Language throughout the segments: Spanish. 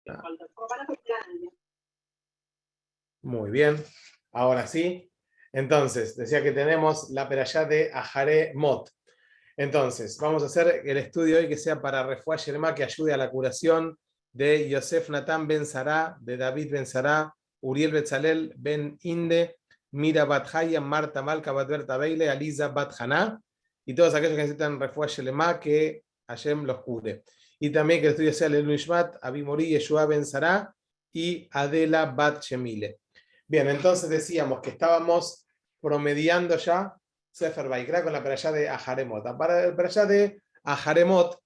Ah. Muy bien, ahora sí. Entonces, decía que tenemos la perashá de Aharé Mot. Entonces, vamos a hacer el estudio hoy que sea para Refuá Yerma, que ayude a la curación de Yosef Natán Ben Sará, de David Ben Sará, Uriel Betzalel Ben Inde, Mira Bat Haya, Marta Malka Bat Berta Beile, Aliza Bat Haná, y todos aquellos que necesitan Refuá Yerma, que Hashem los cure. Y también que el estudio sea Lelu Ishmat, Abimori, Yeshua Ben Sará y Adela Bat Shemile. Bien, entonces decíamos que estábamos promediando ya Sefer Vaikra con la perashá de Aharemot. Para la perashá de Aharemot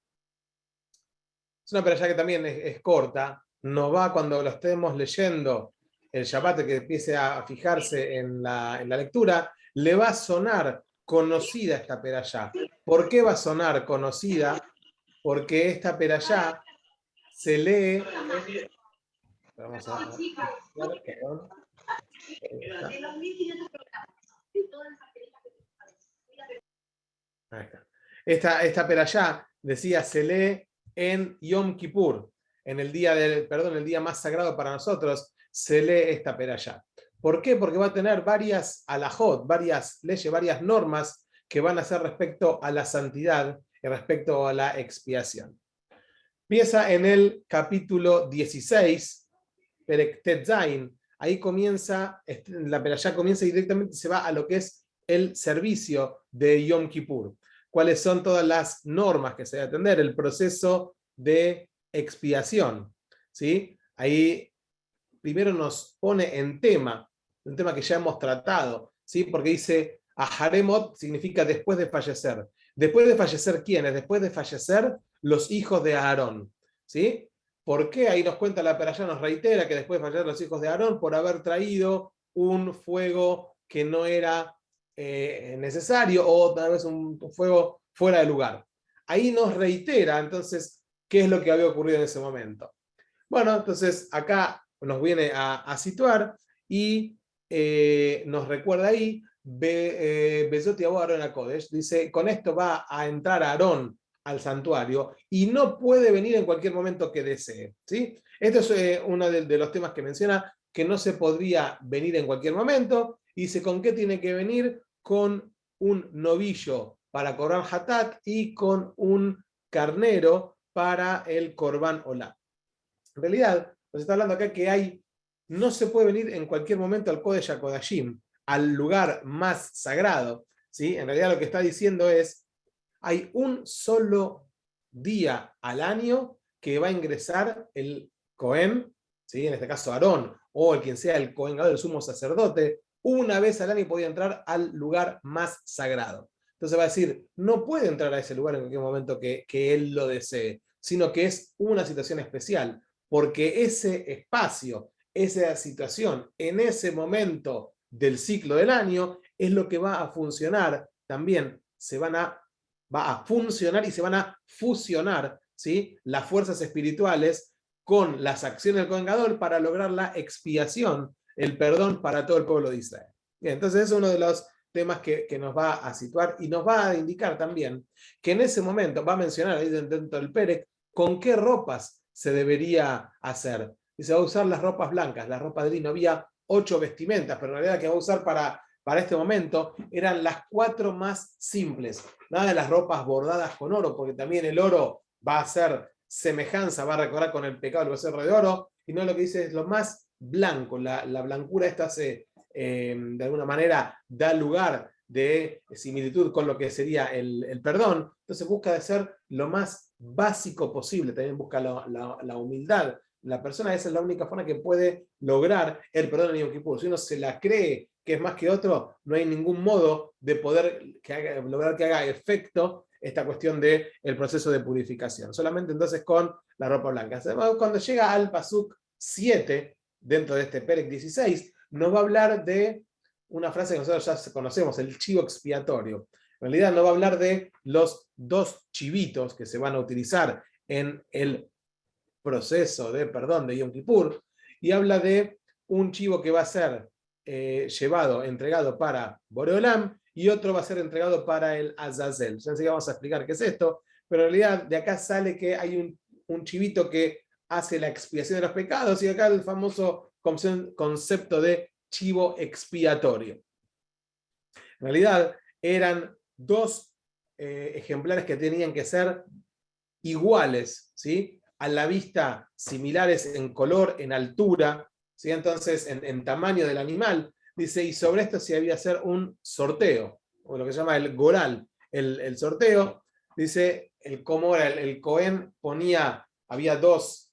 es una perashá que también es corta, no va cuando lo estemos leyendo el Shabbat, que empiece a fijarse en la lectura, le va a sonar conocida esta perashá. ¿Por qué va a sonar conocida? Porque esta perashá se lee... Vamos a ver, ahí está. Esta perashá, decía, se lee en Yom Kippur, en el día el día más sagrado para nosotros, se lee esta perashá. ¿Por qué? Porque va a tener varias alajot, varias leyes, varias normas que van a ser respecto a la santidad y respecto a la expiación. Empieza en el capítulo 16, Perek Tetzain. Ahí comienza, la perashá comienza y directamente se va a lo que es el servicio de Yom Kippur. Cuáles son todas las normas que se debe atender, el proceso de expiación. ¿Sí? Ahí primero nos pone en tema, un tema que ya hemos tratado, ¿sí? Porque dice, Aharemot significa después de fallecer. ¿Después de fallecer quiénes? Después de fallecer los hijos de Aarón. ¿Sí? ¿Por qué? Ahí nos cuenta la perashá, nos reitera que después de fallecer los hijos de Aarón por haber traído un fuego que no era necesario o tal vez un fuego fuera de lugar. Ahí nos reitera entonces qué es lo que había ocurrido en ese momento. Bueno, entonces acá nos viene a situar y nos recuerda ahí, Bezoti Abo Aarón a Kodesh, dice, con esto va a entrar Aarón al santuario y no puede venir en cualquier momento que desee. ¿Sí? Este es uno de los temas que menciona, que no se podría venir en cualquier momento. Y dice, ¿con qué tiene que venir? Con un novillo para Corban Hatat y con un carnero para el Corban Olá. En realidad, nos está hablando acá que no se puede venir en cualquier momento al Kodesh HaKodashim, al lugar más sagrado. ¿Sí? En realidad lo que está diciendo es, hay un solo día al año que va a ingresar el Cohen, ¿sí? En este caso Aarón, o el quien sea el Cohen Gadol, el sumo sacerdote, una vez al año podía entrar al lugar más sagrado. Entonces va a decir, no puede entrar a ese lugar en cualquier momento que él lo desee, sino que es una situación especial, porque ese espacio, esa situación, en ese momento del ciclo del año, es lo que va a funcionar también, va a funcionar y se van a fusionar, ¿sí? Las fuerzas espirituales con las acciones del Kohen Gadol para lograr la expiación, el perdón para todo el pueblo de Israel. Bien, entonces es uno de los temas que nos va a situar y nos va a indicar también que en ese momento va a mencionar ahí dentro del Perek con qué ropas se debería hacer. Y se va a usar las ropas blancas, las ropas de lino. Había 8 vestimentas, pero en realidad que va a usar para este momento eran las 4 más simples. Nada de las ropas bordadas con oro, porque también el oro va a ser semejanza, va a recordar con el pecado el becerro de oro, y no, lo que dice es lo más blanco. La blancura esta se, de alguna manera da lugar de similitud con lo que sería el perdón. Entonces busca de ser lo más básico posible, también busca la humildad. La persona, esa es la única forma que puede lograr el perdón en Yom Kippur. Si uno se la cree que es más que otro, no hay ningún modo de poder lograr que haga efecto esta cuestión del proceso de purificación. Solamente entonces con la ropa blanca. Además, cuando llega al Pasuk 7, dentro de este Perek 16, nos va a hablar de una frase que nosotros ya conocemos, el chivo expiatorio. En realidad no va a hablar de los 2 chivitos que se van a utilizar en el proceso de perdón de Yom Kippur, y habla de un chivo que va a ser entregado para Boreolam, y otro va a ser entregado para el Azazel. Ya enseguida vamos a explicar qué es esto, pero en realidad de acá sale que hay un chivito que hace la expiación de los pecados, y acá el famoso concepto de chivo expiatorio. En realidad eran dos ejemplares que tenían que ser iguales, ¿sí? A la vista, similares en color, en altura, ¿sí? Entonces en tamaño del animal. Dice, y sobre esto se había hacer un sorteo, o lo que se llama el goral, el sorteo. Dice, cómo era el Cohen ponía, había dos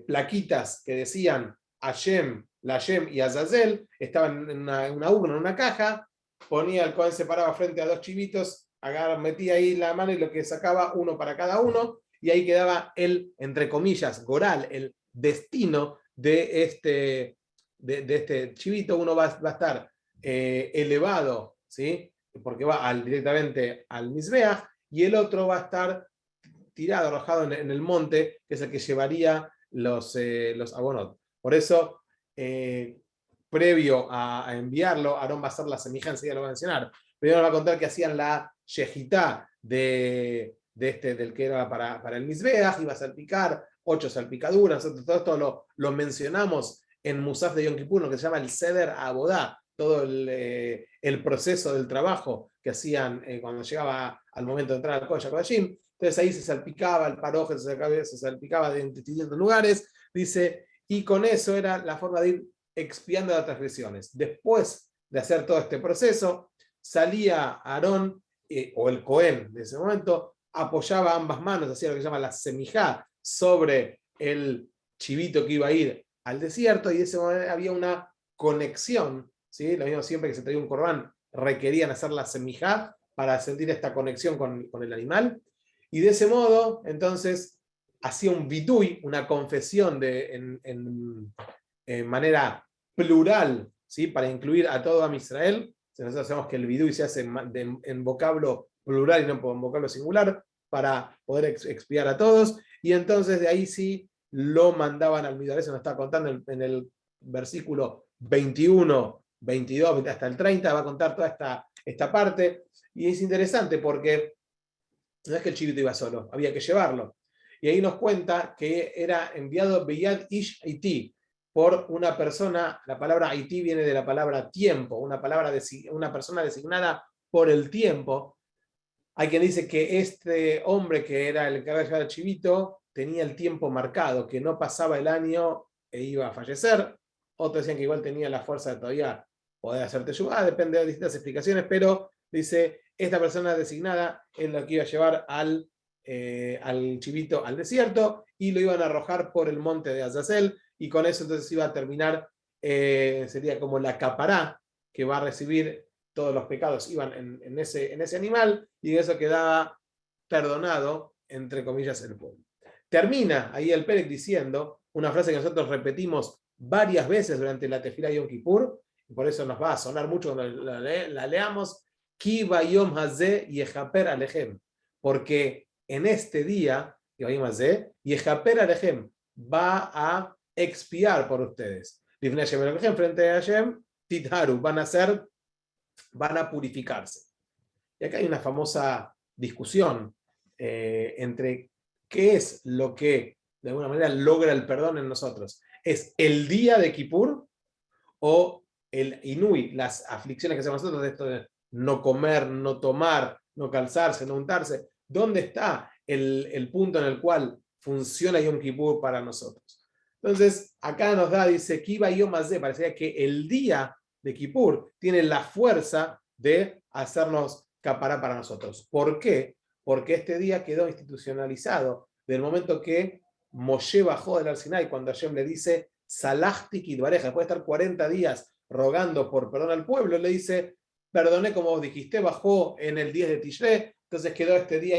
plaquitas que decían Hashem, Lashem y Azazel, estaban en una urna, en una caja, ponía el Cohen separado frente a dos chivitos, metía ahí la mano y lo que sacaba, uno para cada uno, y ahí quedaba el, entre comillas, goral, el destino de este chivito. Uno va a estar elevado, ¿sí? Porque va directamente al Mizbeach, y el otro va a estar tirado, arrojado en el monte, que es el que llevaría los abonot. Por eso, previo a enviarlo, Aarón va a hacer la semejanza, ya lo va a mencionar. Primero nos va a contar que hacían la yejitá del que era para el Mizbeach, iba a salpicar 8 salpicaduras. Todo esto lo mencionamos en Musaf de Yom Kippur, lo que se llama el Seder Abodá, todo el proceso del trabajo que hacían cuando llegaba al momento de entrar al Kodesh HaKodashim. Entonces ahí se salpicaba el paroje, se salpicaba de distintos lugares, dice, y con eso era la forma de ir expiando las transgresiones. Después de hacer todo este proceso, salía Aarón, o el Cohen de ese momento, apoyaba ambas manos, hacía lo que se llama la semijá, sobre el chivito que iba a ir al desierto, y de ese momento había una conexión, ¿sí? Lo mismo, siempre que se traía un corbán, requerían hacer la semijá para sentir esta conexión con el animal, y de ese modo, entonces, hacía un vitui, una confesión en manera plural, ¿sí? Para incluir a todo Am Israel. Nosotros sabemos que el vidui se hace en vocablo plural y no en vocablo singular, para poder expiar a todos, y entonces de ahí sí lo mandaban al Midbar. Eso nos está contando en el versículo 21, 22, hasta el 30, va a contar toda esta parte, y es interesante porque no es que el chivito iba solo, había que llevarlo. Y ahí nos cuenta que era enviado Beyad Ish Haití, por una persona. La palabra Haití viene de la palabra tiempo, una persona designada por el tiempo. Hay quien dice que este hombre que era el encargado de llevar al chivito tenía el tiempo marcado, que no pasaba el año e iba a fallecer. Otros decían que igual tenía la fuerza de todavía poder hacer teshuvá, depende de distintas explicaciones, pero dice, esta persona designada es la que iba a llevar al chivito al desierto, y lo iban a arrojar por el monte de Azazel, y con eso entonces iba a terminar, sería como la capará que va a recibir todos los pecados, iban en ese animal, y de eso quedaba perdonado, entre comillas, el pueblo. Termina ahí el Perek diciendo una frase que nosotros repetimos varias veces durante la Tefilá Yom Kippur, y por eso nos va a sonar mucho cuando la leamos, Ki bayom hazeh yechaper alechem, porque en este día, bayom hazeh yechaper alechem, va a expiar por ustedes. Lifnei Hashem Elokejem, frente a Hashem, titharu, van a purificarse. Y acá hay una famosa discusión entre qué es lo que de alguna manera logra el perdón en nosotros. ¿Es el día de Kippur o el Inui, las aflicciones que hacemos nosotros, de esto de no comer, no tomar, no calzarse, no untarse? ¿Dónde está el punto en el cual funciona Yom Kippur para nosotros? Entonces, acá nos da, dice, Kiva Yom Hazeh, parecería que el día de Kippur tiene la fuerza de hacernos capará para nosotros. ¿Por qué? Porque este día quedó institucionalizado del momento que Moshe bajó del Sinai, cuando Hashem le dice, Salachti Kidvareja, después de estar 40 días rogando por perdón al pueblo, le dice, perdoné como vos dijiste, bajó en el 10 de Tishré, entonces quedó este día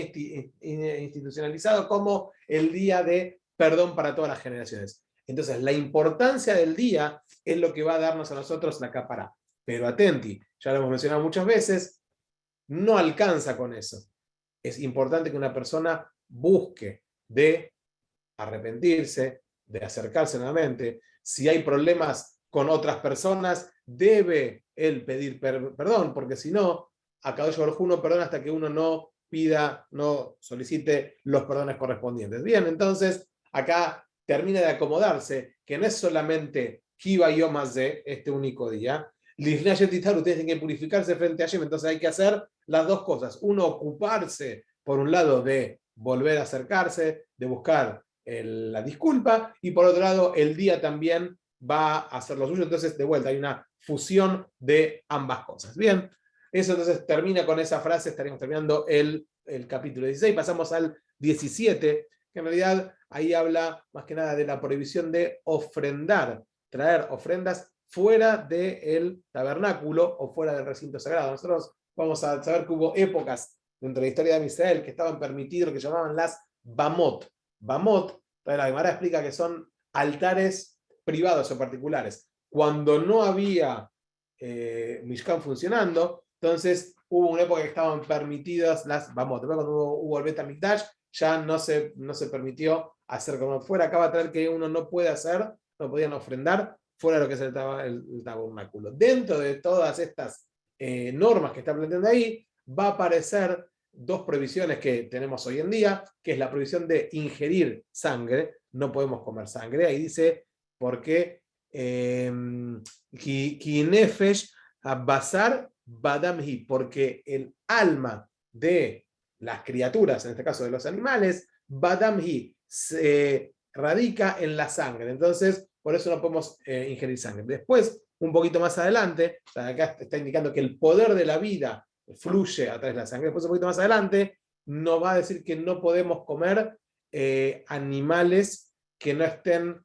institucionalizado como el día de perdón para todas las generaciones. Entonces, la importancia del día es lo que va a darnos a nosotros la capará. Pero atenti, ya lo hemos mencionado muchas veces, no alcanza con eso. Es importante que una persona busque de arrepentirse, de acercarse nuevamente. Si hay problemas con otras personas, debe él pedir perdón, porque si no, a Kadosh Baruj Hu no perdona hasta que uno no pida, no solicite los perdones correspondientes. Bien, entonces, acá termina de acomodarse, que no es solamente Kiva Yom Hazeh, este único día. Ustedes tienen que purificarse frente a Hashem, entonces hay que hacer las dos cosas. Uno, ocuparse, por un lado, de volver a acercarse, de buscar la disculpa, y por otro lado, el día también va a hacer lo suyo. Entonces, de vuelta, hay una fusión de ambas cosas. Bien, eso entonces termina con esa frase, estaríamos terminando el capítulo 16. Pasamos al 17, que en realidad ahí habla más que nada de la prohibición de ofrendar, traer ofrendas fuera del tabernáculo o fuera del recinto sagrado. Nosotros vamos a saber que hubo épocas dentro de la historia de Israel que estaban permitidos, lo que llamaban las Bamot. Bamot, la Gemara explica que son altares privados o particulares. Cuando no había Mishkan funcionando, entonces hubo una época que estaban permitidas las Bamot. Después cuando hubo el Bet HaMikdash, ya no se permitió hacer como fuera. Acaba de traer que uno no puede hacer, no podían ofrendar fuera de lo que es el tabernáculo. Dentro de todas estas normas que está planteando ahí, va a aparecer dos prohibiciones que tenemos hoy en día, que es la prohibición de ingerir sangre. No podemos comer sangre. Ahí dice, ¿por qué? Ki nefesh basar badamhi, porque el alma de las criaturas, en este caso de los animales, badamhi, se radica en la sangre. Entonces, por eso no podemos ingerir sangre. Después, un poquito más adelante, acá está indicando que el poder de la vida fluye a través de la sangre. Después, un poquito más adelante, nos va a decir que no podemos comer animales que no estén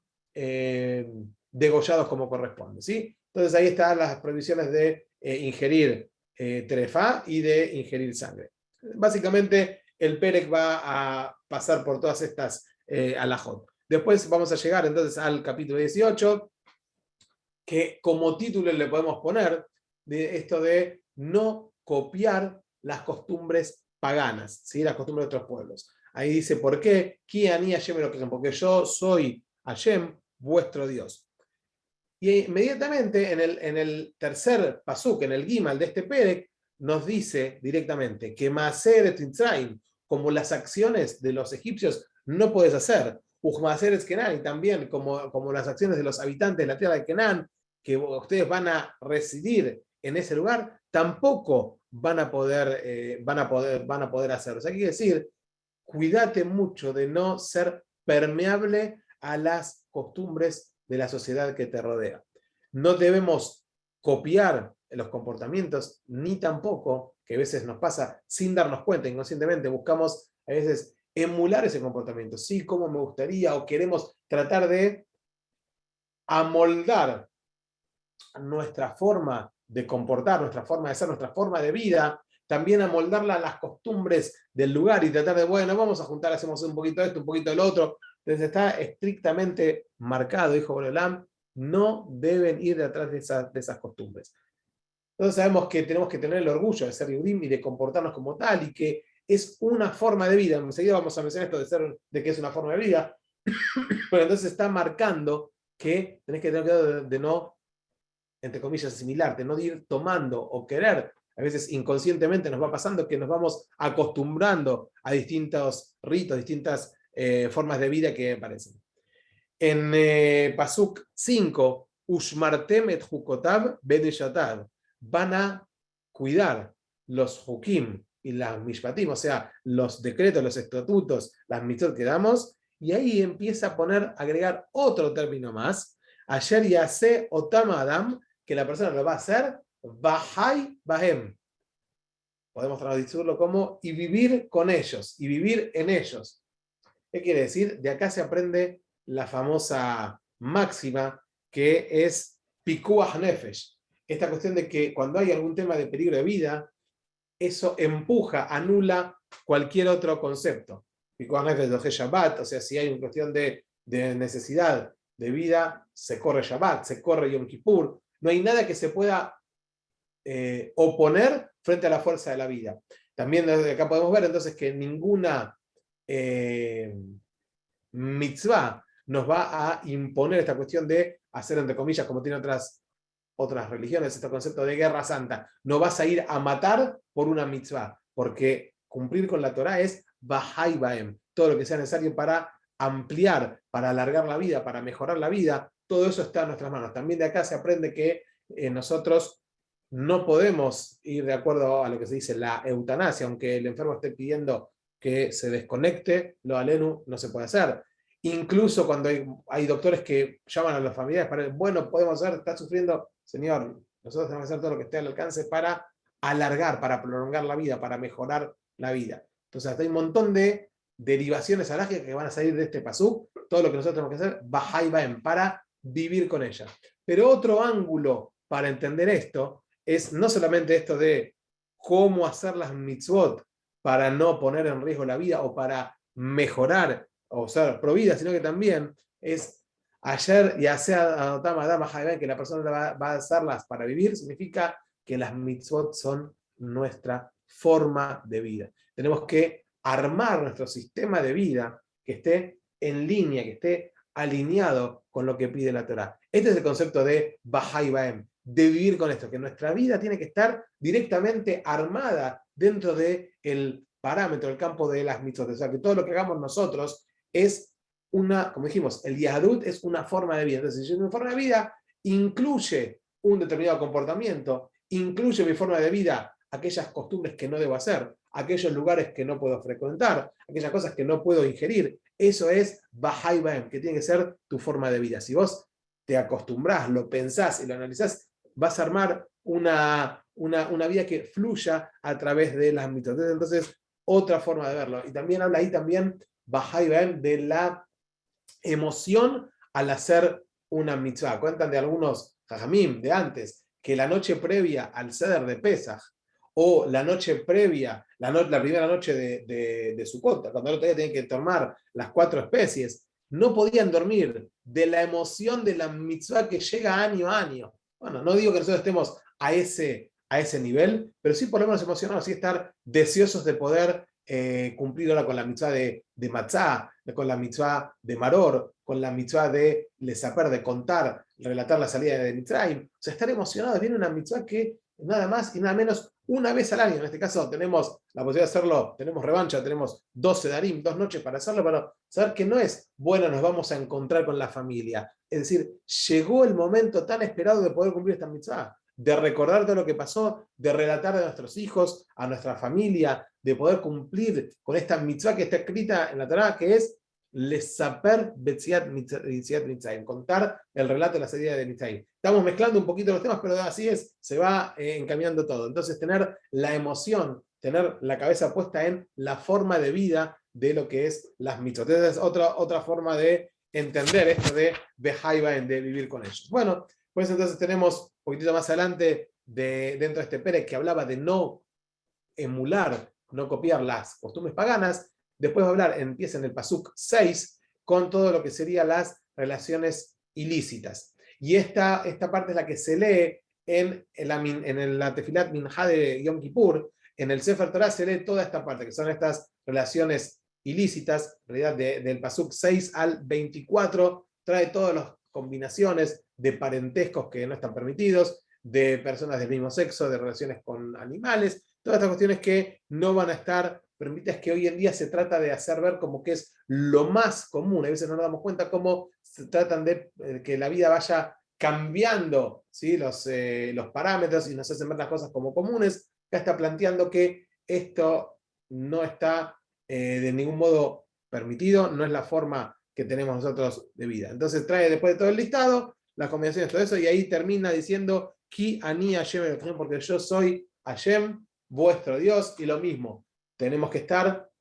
degollados como corresponde, ¿sí? Entonces ahí están las prohibiciones de ingerir trefá y de ingerir sangre. Básicamente el Perec va a pasar por todas estas alajot. Después vamos a llegar entonces al capítulo 18, que como título le podemos poner de esto de no copiar las costumbres paganas, ¿sí? Las costumbres de otros pueblos. Ahí dice, ¿por qué? Porque yo soy Hashem, vuestro Dios. Y inmediatamente en el tercer pasuk, en el Gimal de este Perec, nos dice directamente que Maaser Mitzrayim, como las acciones de los egipcios, no puedes hacer. Maaser Kenan, y también como las acciones de los habitantes de la tierra de Kenan, que ustedes van a residir en ese lugar, tampoco van a poder hacerlo. O sea, quiere decir, cuídate mucho de no ser permeable a las costumbres de la sociedad que te rodea. No debemos copiar los comportamientos, ni tampoco, que a veces nos pasa sin darnos cuenta, inconscientemente buscamos a veces emular ese comportamiento. Sí, como me gustaría, o queremos tratar de amoldar nuestra forma de comportar, nuestra forma de ser, nuestra forma de vida, también amoldarla a las costumbres del lugar y tratar de, bueno, vamos a juntar, hacemos un poquito de esto, un poquito del otro. Entonces está estrictamente marcado, dijo Boreolam, no deben ir detrás de esas costumbres. Entonces sabemos que tenemos que tener el orgullo de ser Yehudim y de comportarnos como tal, y que es una forma de vida. Enseguida vamos a mencionar esto de que es una forma de vida, pero entonces está marcando que tenés que tener cuidado de no, entre comillas, asimilarte, no de ir tomando o querer. A veces inconscientemente nos va pasando que nos vamos acostumbrando a distintos ritos, distintas formas de vida que aparecen. En Pasuk 5, Ushmartem et Hukotav Bedeshatad, van a cuidar los Hukim y las Mishpatim, o sea, los decretos, los estatutos, las mitzvot que damos, y ahí empieza a agregar otro término más, Ayer Yase Otam Adam, que la persona lo va a hacer, Bahai Bahem. Podemos traducirlo como y vivir con ellos, y vivir en ellos. ¿Qué quiere decir? De acá se aprende la famosa máxima que es Pikuach Nefesh. Esta cuestión de que cuando hay algún tema de peligro de vida, eso empuja, anula cualquier otro concepto. Pikuach Nefesh de Shabbat, o sea, si hay una cuestión de necesidad de vida, se corre Shabbat, se corre Yom Kippur. No hay nada que se pueda oponer frente a la fuerza de la vida. También desde acá podemos ver entonces que ninguna mitzvah nos va a imponer esta cuestión de hacer, entre comillas, como tienen otras religiones, este concepto de guerra santa. No vas a ir a matar por una mitzvah, porque cumplir con la Torah es Bahai Baem, todo lo que sea necesario para ampliar, para alargar la vida, para mejorar la vida, todo eso está en nuestras manos. También de acá se aprende que nosotros no podemos ir de acuerdo a lo que se dice la eutanasia, aunque el enfermo esté pidiendo que se desconecte, lo alenu no se puede hacer. Incluso cuando hay doctores que llaman a los familiares para decir, bueno, podemos hacer, está sufriendo, señor, nosotros tenemos que hacer todo lo que esté al alcance para alargar, para prolongar la vida, para mejorar la vida. Entonces, hasta hay un montón de derivaciones alágicas que van a salir de este pasú, todo lo que nosotros tenemos que hacer, Bahai Baem, para vivir con ella. Pero otro ángulo para entender esto es no solamente esto de cómo hacer las mitzvot para no poner en riesgo la vida o para mejorar o ser provida, sino que también es ayer y hacer que la persona va a hacerlas para vivir, significa que las mitzvot son nuestra forma de vida. Tenemos que armar nuestro sistema de vida que esté en línea, que esté alineado con lo que pide la Torá. Este es el concepto de Bahai Baem, de vivir con esto, que nuestra vida tiene que estar directamente armada dentro del parámetro, el campo de las mitzvot. O sea, que todo lo que hagamos nosotros es una, como dijimos, el Yahadut es una forma de vida. Entonces, si es una forma de vida, incluye un determinado comportamiento, incluye mi forma de vida aquellas costumbres que no debo hacer, aquellos lugares que no puedo frecuentar, aquellas cosas que no puedo ingerir. Eso es Bahai Baem, que tiene que ser tu forma de vida. Si vos te acostumbrás, lo pensás y lo analizás, vas a armar una vida que fluya a través de las mitzvot. Entonces, otra forma de verlo. Y también habla ahí también Bahai Baem de la emoción al hacer una mitzvah. Cuentan de algunos jajamim de antes que la noche previa al Seder de Pesaj o la noche previa, la primera noche de Sukkot, cuando el otro día tienen que tomar las 4 especies, no podían dormir de la emoción de la mitzvah que llega año a año. Bueno, no digo que nosotros estemos a ese nivel, pero sí por lo menos emocionados, sí estar deseosos de poder cumplir ahora con la mitzvah de matzah, con la mitzvah de maror, con la mitzvah de lesaper, de contar, relatar la salida de Mitzrayim. O sea, estar emocionados. Viene una mitzvah que nada más y nada menos una vez al año. En este caso tenemos la posibilidad de hacerlo, tenemos revancha, tenemos 12 darim, 2 noches para hacerlo, pero saber que no es, bueno, nos vamos a encontrar con la familia. Es decir, llegó el momento tan esperado de poder cumplir esta mitzvah, de recordar todo lo que pasó, de relatar a nuestros hijos, a nuestra familia, de poder cumplir con esta mitzvah que está escrita en la Torá, que es Lesaper Betziat Mitzrayim, contar el relato de la salida de Mitzrayim. Estamos mezclando un poquito los temas, pero así es, se va encaminando todo. Entonces, tener la emoción, tener la cabeza puesta en la forma de vida de lo que es las mitzvot. Entonces, es otra forma de entender esto de Behaibaen, de vivir con ellos. Bueno, pues entonces tenemos un poquitito más adelante dentro de este Pérez que hablaba de no emular, no copiar las costumbres paganas. Después va a hablar, empieza en el Pasuk 6, con todo lo que serían las relaciones ilícitas. Y esta parte es la que se lee en la Tefilat Minjá de Yom Kippur. En el Sefer Torah se lee toda esta parte, que son estas relaciones ilícitas, en realidad del Pasuk 6 al 24, trae todas las combinaciones de parentescos que no están permitidos, de personas del mismo sexo, de relaciones con animales, todas estas cuestiones que no van a estar permitidas, que hoy en día se trata de hacer ver como que es lo más común. A veces no nos damos cuenta cómo se tratan de que la vida vaya cambiando, ¿sí? los parámetros y nos hacen ver las cosas como comunes. Acá está planteando que esto no está de ningún modo permitido, no es la forma que tenemos nosotros de vida. Entonces trae después de todo el listado las combinaciones, todo eso, y ahí termina diciendo Ki ani Hashem, porque yo soy Hashem, vuestro Dios, y lo mismo, tenemos que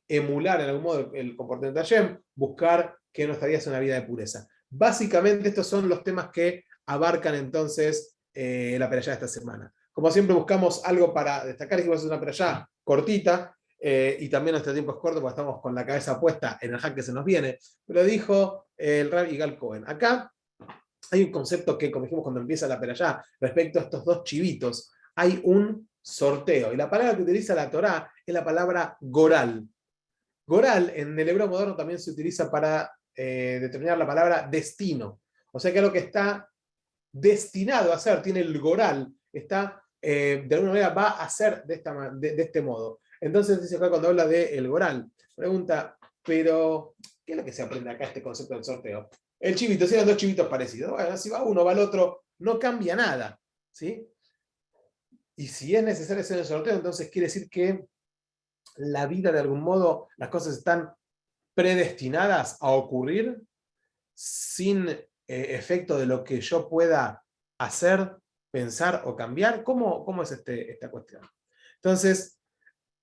emular en algún modo el comportamiento de Hashem, buscar que nuestra vida sea una vida de pureza. Básicamente estos son los temas que abarcan entonces la perashá de esta semana. Como siempre buscamos algo para destacar, y que va a ser una perashá cortita, y también nuestro tiempo es corto porque estamos con la cabeza puesta en el hack que se nos viene, pero dijo el Rabbi Yigal Cohen. Acá hay un concepto que, como dijimos cuando empieza la perashá, respecto a estos 2 chivitos, hay un sorteo. Y la palabra que utiliza la Torá es la palabra goral. Goral en el hebreo moderno también se utiliza para determinar la palabra destino. O sea que algo que está destinado a ser, tiene el goral, está de alguna manera va a ser de este modo. Entonces dice acá cuando habla del goral, pregunta, pero ¿qué es lo que se aprende acá este concepto del sorteo? El chivito, si eran dos chivitos parecidos. Bueno, si va uno, va el otro, no cambia nada. ¿Sí? Y si es necesario hacer el sorteo, entonces quiere decir que la vida, de algún modo, las cosas están predestinadas a ocurrir sin efecto de lo que yo pueda hacer, pensar o cambiar. ¿Cómo es esta cuestión? Entonces,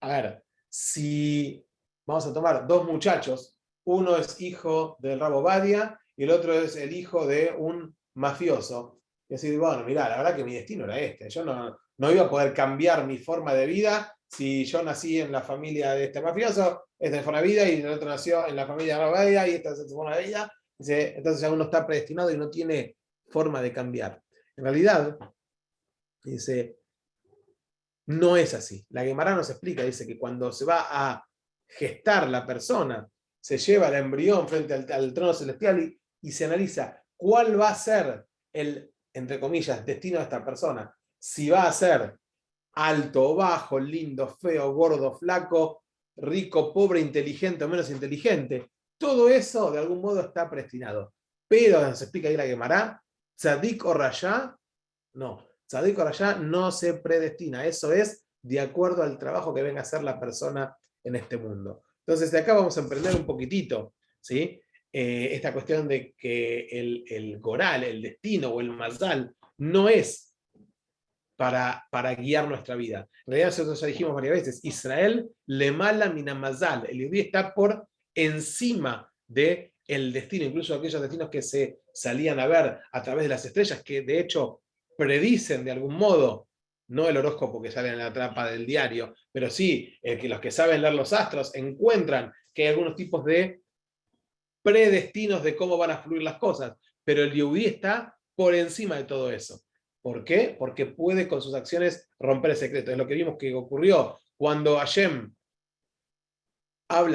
a ver, si vamos a tomar dos muchachos, uno es hijo del Rabo Badia y el otro es el hijo de un mafioso. Y decir, bueno, mirá, la verdad que mi destino era este. Yo no iba a poder cambiar mi forma de vida si yo nací en la familia de este mafioso, esta fue una vida, y el otro nació en la familia de Rabo Badia y esta es una vida. Entonces ya uno está predestinado y no tiene forma de cambiar. En realidad, dice, no es así. La Guemará nos explica, dice que cuando se va a gestar la persona, se lleva el embrión frente al trono celestial y se analiza cuál va a ser el, entre comillas, destino de esta persona. Si va a ser alto o bajo, lindo, feo, gordo, flaco, rico, pobre, inteligente o menos inteligente. Todo eso de algún modo está predestinado. Pero nos explica ahí la Guemará, tzadik o rayá, no. Tzadik o rayá no se predestina. Eso es de acuerdo al trabajo que venga a hacer la persona en este mundo. Entonces, de acá vamos a emprender un poquitito, ¿sí? Esta cuestión de que el goral, el destino o el mazal no es para guiar nuestra vida. En realidad, nosotros ya dijimos varias veces, Israel le mala minamazal. El judío está por encima del destino, incluso aquellos destinos que se salían a ver a través de las estrellas, que de hecho predicen de algún modo, no el horóscopo que sale en la trampa del diario, pero sí que los que saben leer los astros encuentran que hay algunos tipos de predestinos de cómo van a fluir las cosas, pero el Yehudí está por encima de todo eso. ¿Por qué? Porque puede con sus acciones romper el secreto. Es lo que vimos que ocurrió cuando Hashem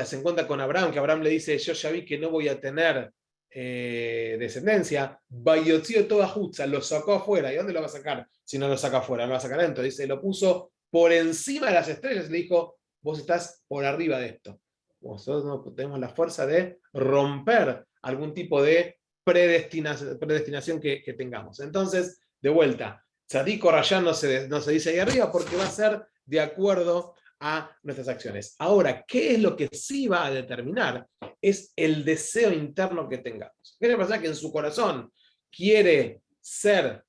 se encuentra con Abraham, que Abraham le dice, yo ya vi que no voy a tener descendencia. Bayotzio toda Jutza, lo sacó afuera. ¿Y dónde lo va a sacar? Si no lo saca afuera, lo va a sacar adentro. Dice, lo puso por encima de las estrellas y le dijo, vos estás por arriba de esto. Nosotros no tenemos la fuerza de romper algún tipo de predestinación que tengamos. Entonces, de vuelta, Tzadik o Rayán no se dice ahí arriba porque va a ser de acuerdo a nuestras acciones. Ahora, ¿qué es lo que sí va a determinar? Es el deseo interno que tengamos. Aquella persona que en su corazón quiere ser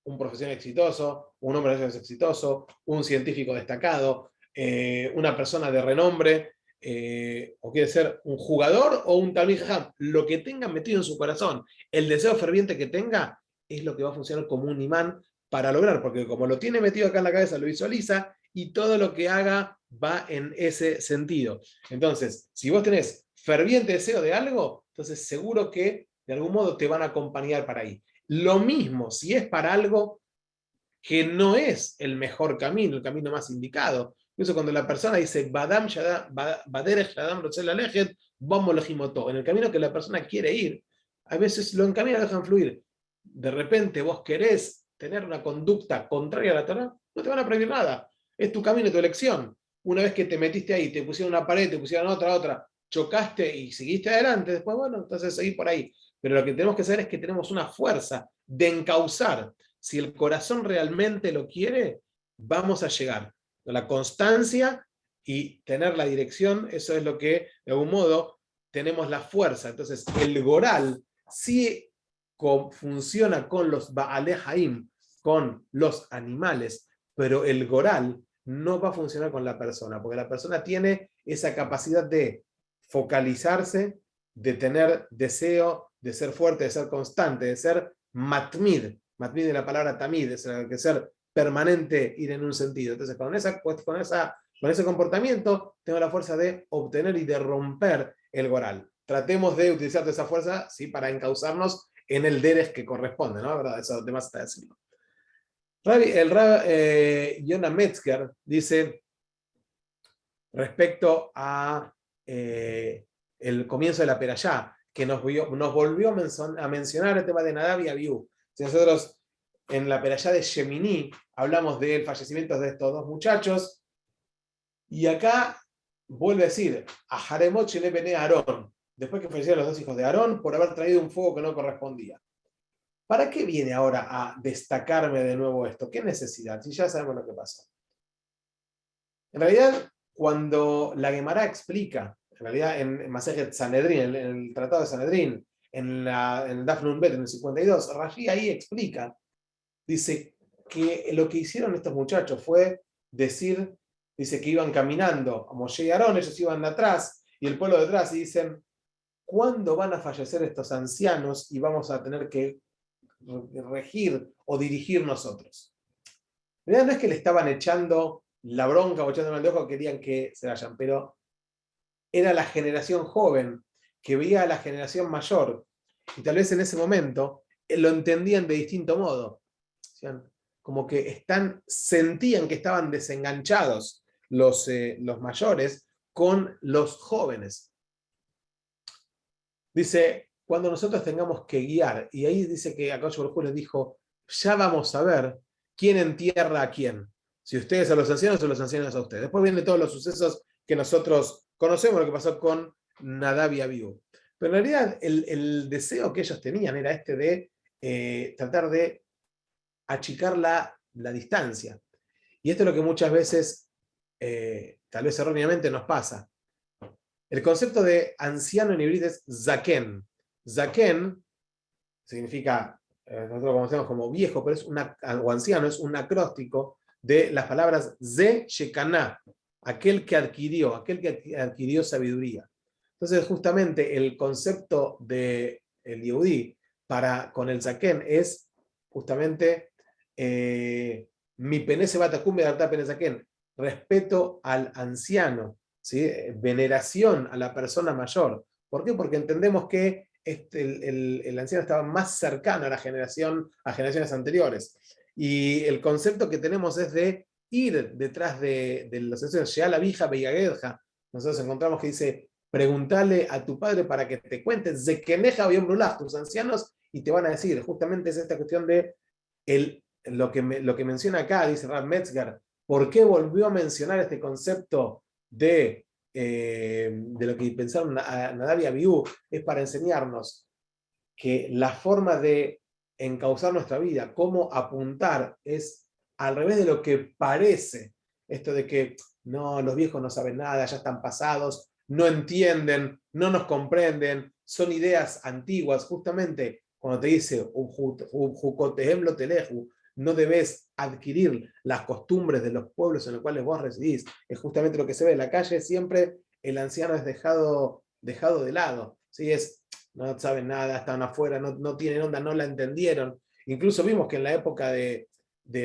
un profesional exitoso, un hombre exitoso, un científico destacado, una persona de renombre, o quiere ser un jugador o un talmid jajam, lo que tenga metido en su corazón, el deseo ferviente que tenga, es lo que va a funcionar como un imán para lograr, porque como lo tiene metido acá en la cabeza, lo visualiza y todo lo que haga va en ese sentido. Entonces, si vos tenés ferviente deseo de algo, entonces seguro que de algún modo te van a acompañar para ahí. Lo mismo si es para algo que no es el mejor camino, el camino más indicado. Incluso cuando la persona dice, Badam Baderech Shadam Rotzel Alejet, vamos lejimoto, en el camino que la persona quiere ir, a veces lo encamina, lo dejan fluir. De repente vos querés tener una conducta contraria a la Torah, no te van a prohibir nada. Es tu camino, tu elección. Una vez que te metiste ahí, te pusieron una pared, te pusieron otra, chocaste y seguiste adelante, después, bueno, entonces seguí por ahí. Pero lo que tenemos que saber es que tenemos una fuerza de encauzar. Si el corazón realmente lo quiere, vamos a llegar. La constancia y tener la dirección, eso es lo que, de algún modo, tenemos la fuerza. Entonces, el Goral sí funciona con los Baalei Haim, con los animales, pero el Goral no va a funcionar con la persona, porque la persona tiene esa capacidad de focalizarse, de tener deseo, de ser fuerte, de ser constante, de ser matmid. Matmid de la palabra tamid, es que ser permanente, ir en un sentido. Entonces, con ese comportamiento, tengo la fuerza de obtener y de romper el goral. Tratemos de utilizar toda esa fuerza, ¿sí?, para encauzarnos en el derech que corresponde, ¿no? ¿Verdad? Eso además está decirlo. El Rab Yonah Metzger dice respecto a el comienzo de la Perashá, que nos volvió a mencionar el tema de Nadab y Abiú. Si nosotros en la Perashá de Shemini hablamos del fallecimiento de estos dos muchachos, y acá vuelve a decir a Jaremot Shele Bene Aarón, después que fallecieron los dos hijos de Aarón, por haber traído un fuego que no correspondía. ¿Para qué viene ahora a destacarme de nuevo esto? ¿Qué necesidad? Si ya sabemos lo que pasó. En realidad, cuando la Gemara explica, en realidad en Masejet Sanedrín, en el Tratado de Sanedrín, en el Daf Nun Bet, en el 52, Rashi ahí explica, dice que lo que hicieron estos muchachos fue decir, dice que iban caminando a Moshe y Aarón, ellos iban atrás y el pueblo detrás, y dicen, ¿cuándo van a fallecer estos ancianos y vamos a tener que regir o dirigir nosotros? En realidad no es que le estaban echando la bronca o echándole el ojo, querían que se vayan, pero era la generación joven que veía a la generación mayor y tal vez en ese momento lo entendían de distinto modo. Como que sentían que estaban desenganchados los mayores con los jóvenes. Dice, cuando nosotros tengamos que guiar, y ahí dice que Akadosh Baruj Hu les dijo, ya vamos a ver quién entierra a quién. Si ustedes a los ancianos o los ancianos a ustedes. Después vienen todos los sucesos que nosotros conocemos, lo que pasó con Nadab y Abiú. Pero en realidad el deseo que ellos tenían era este de tratar de achicar la distancia. Y esto es lo que muchas veces, tal vez erróneamente, nos pasa. El concepto de anciano en hebreo es zaken. Zaken significa, nosotros lo conocemos como viejo, pero o anciano, es un acróstico de las palabras ze shekaná, aquel que adquirió sabiduría. Entonces, justamente el concepto del Yehudí con el zaken es justamente mi penese batakum bedartá pene zaken, respeto al anciano, ¿sí? Veneración a la persona mayor. ¿Por qué? Porque entendemos que el anciano estaba más cercano a generaciones anteriores. Y el concepto que tenemos es de ir detrás de los ancianos. Ya la vieja Beyaguedja, nosotros encontramos que dice, preguntale a tu padre para que te cuente Zekeneja bien brulás, tus ancianos, y te van a decir, justamente es esta cuestión de lo que menciona acá, dice Rav Metzger, ¿por qué volvió a mencionar este concepto de lo que pensaron Nadab y Abiú? Es para enseñarnos que la forma de encauzar nuestra vida, cómo apuntar, es al revés de lo que parece. Esto de que no, los viejos no saben nada, ya están pasados, no entienden, no nos comprenden, son ideas antiguas. Justamente cuando te dice no debes adquirir las costumbres de los pueblos en los cuales vos residís, es justamente lo que se ve en la calle. Siempre el anciano es dejado de lado, ¿sí? No saben nada, están afuera, no tienen onda, no la entendieron. Incluso vimos que en la época de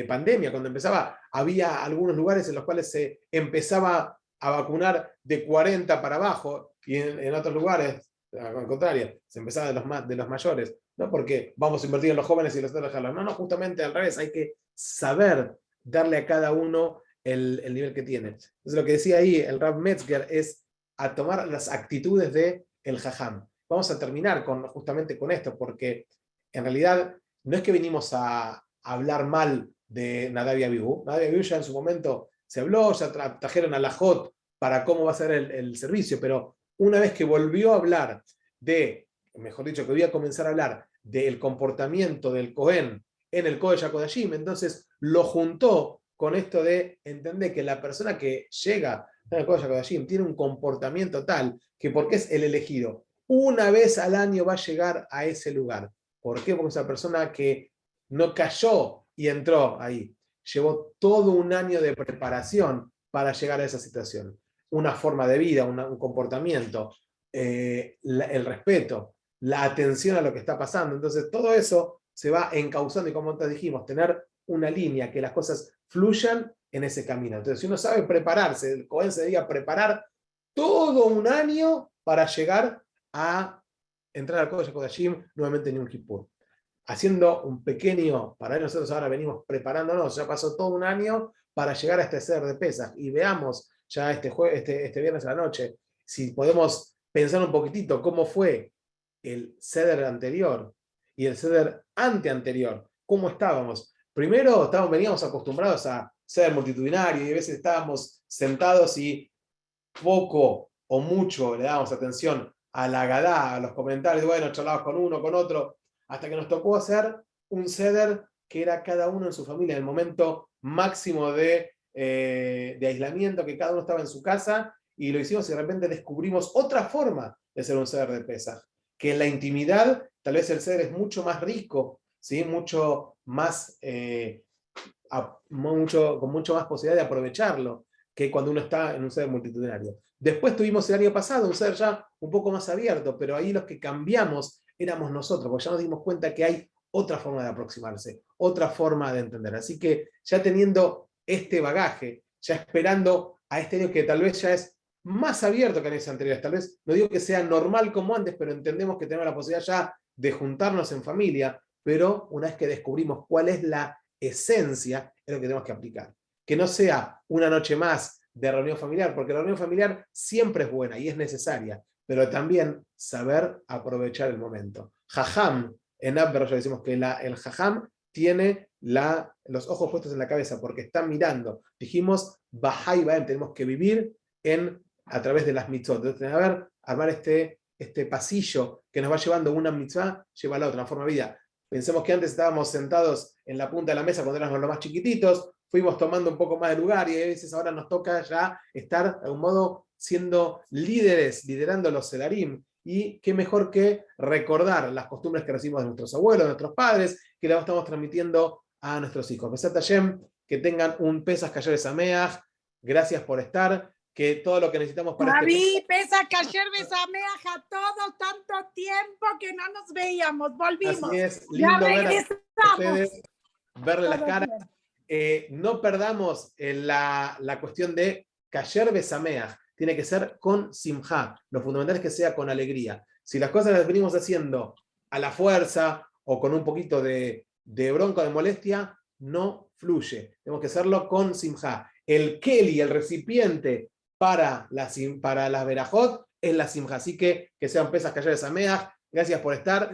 pandemia, cuando empezaba, había algunos lugares en los cuales se empezaba a vacunar de 40 para abajo, y en otros lugares, al contrario, se empezaba de los mayores. No porque vamos a invertir en los jóvenes y los otros dejarlos. No, justamente al revés, hay que saber darle a cada uno el nivel que tiene. Entonces lo que decía ahí el Rav Metzger es a tomar las actitudes del Jajam. Vamos a terminar justamente con esto, porque en realidad no es que vinimos a hablar mal de Nadab y Abiú. Nadab y Abiú ya en su momento se habló, ya trajeron a la Jot para cómo va a ser el servicio, pero una vez que volvió a hablar mejor dicho, que voy a comenzar a hablar del comportamiento del Cohen en el Kodesh HaKodashim, entonces lo juntó con esto de entender que la persona que llega al Kodesh HaKodashim tiene un comportamiento tal que porque es el elegido, una vez al año va a llegar a ese lugar. ¿Por qué? Porque es una persona que no cayó y entró ahí. Llevó todo un año de preparación para llegar a esa situación. Una forma de vida, un comportamiento, el respeto, la atención a lo que está pasando. Entonces todo eso se va encauzando y, como te dijimos, tener una línea, que las cosas fluyan en ese camino. Entonces si uno sabe prepararse, el Cohen se debía preparar todo un año para llegar a entrar al Kodesh HaKodashim nuevamente en Yom Kippur. Haciendo un pequeño, para nosotros ahora venimos preparándonos, ya pasó todo un año para llegar a este Seder de Pesach, y veamos ya este viernes a la noche, si podemos pensar un poquitito cómo fue el Seder anterior y el Seder anteanterior, cómo estábamos. Primero veníamos acostumbrados a ser multitudinario y a veces estábamos sentados y poco o mucho le dábamos atención a la Gadá, a los comentarios, bueno, charlabas con uno, con otro, hasta que nos tocó hacer un seder que era cada uno en su familia, en el momento máximo de aislamiento, que cada uno estaba en su casa, y lo hicimos y de repente descubrimos otra forma de ser un seder de Pesaj, que en la intimidad tal vez el seder es mucho más rico, ¿sí? Mucho más, con mucho más posibilidad de aprovecharlo que cuando uno está en un seder multitudinario. Después tuvimos el año pasado un seder ya un poco más abierto, pero ahí los que cambiamos éramos nosotros, porque ya nos dimos cuenta que hay otra forma de aproximarse, otra forma de entender. Así que ya teniendo este bagaje, ya esperando a este año que tal vez ya es más abierto que en años anteriores, tal vez no digo que sea normal como antes, pero entendemos que tenemos la posibilidad ya de juntarnos en familia, pero una vez que descubrimos cuál es la esencia, es lo que tenemos que aplicar. Que no sea una noche más de reunión familiar, porque la reunión familiar siempre es buena y es necesaria, pero también saber aprovechar el momento. Jajam, en Abber ya decimos que el jajam tiene los ojos puestos en la cabeza porque está mirando. Dijimos, Bahai Baem, tenemos que vivir a través de las mitzvot. Entonces, tenemos que armar este pasillo que nos va llevando una mitzvah, lleva a la otra, forma de vida. Pensemos que antes estábamos sentados en la punta de la mesa cuando éramos los más chiquititos, fuimos tomando un poco más de lugar y a veces ahora nos toca ya estar de algún modo siendo líderes, liderando los sedarim. Y qué mejor que recordar las costumbres que recibimos de nuestros abuelos, de nuestros padres, que las estamos transmitiendo a nuestros hijos. Besat Hashem, que tengan un Pesach Kasher Sameach. Gracias por estar. Que todo lo que necesitamos para David, Pesach Kasher Sameach a todos, tanto tiempo que no nos veíamos, volvimos. Así es, lindo ya ver regresamos. a ustedes, verle las Todo caras. No perdamos la cuestión de Kasher Besameach. Tiene que ser con simja. Lo fundamental es que sea con alegría. Si las cosas las venimos haciendo a la fuerza o con un poquito de bronca, de molestia, no fluye. Tenemos que hacerlo con simja. El keli, el recipiente para las verajot, es la simja. Así que sean pesas Kasher Besameach. Gracias por estar.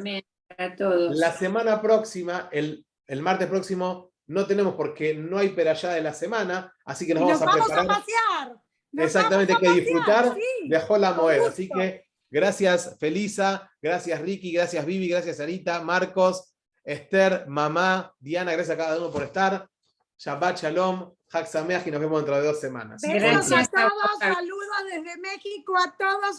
A todos. La semana próxima, el martes próximo, no tenemos porque no hay perallá de la semana, así que nos vamos a preparar. A pasear. Exactamente, hay que disfrutar sí, de Jol Moed. gusto. Así que gracias Felisa, gracias Ricky, gracias Vivi, gracias Sarita, Marcos, Esther, mamá, Diana, gracias a cada uno por estar. Shabbat Shalom, Hag Sameach y nos vemos dentro de 2 semanas. Besos a todos, saludos desde México a todos.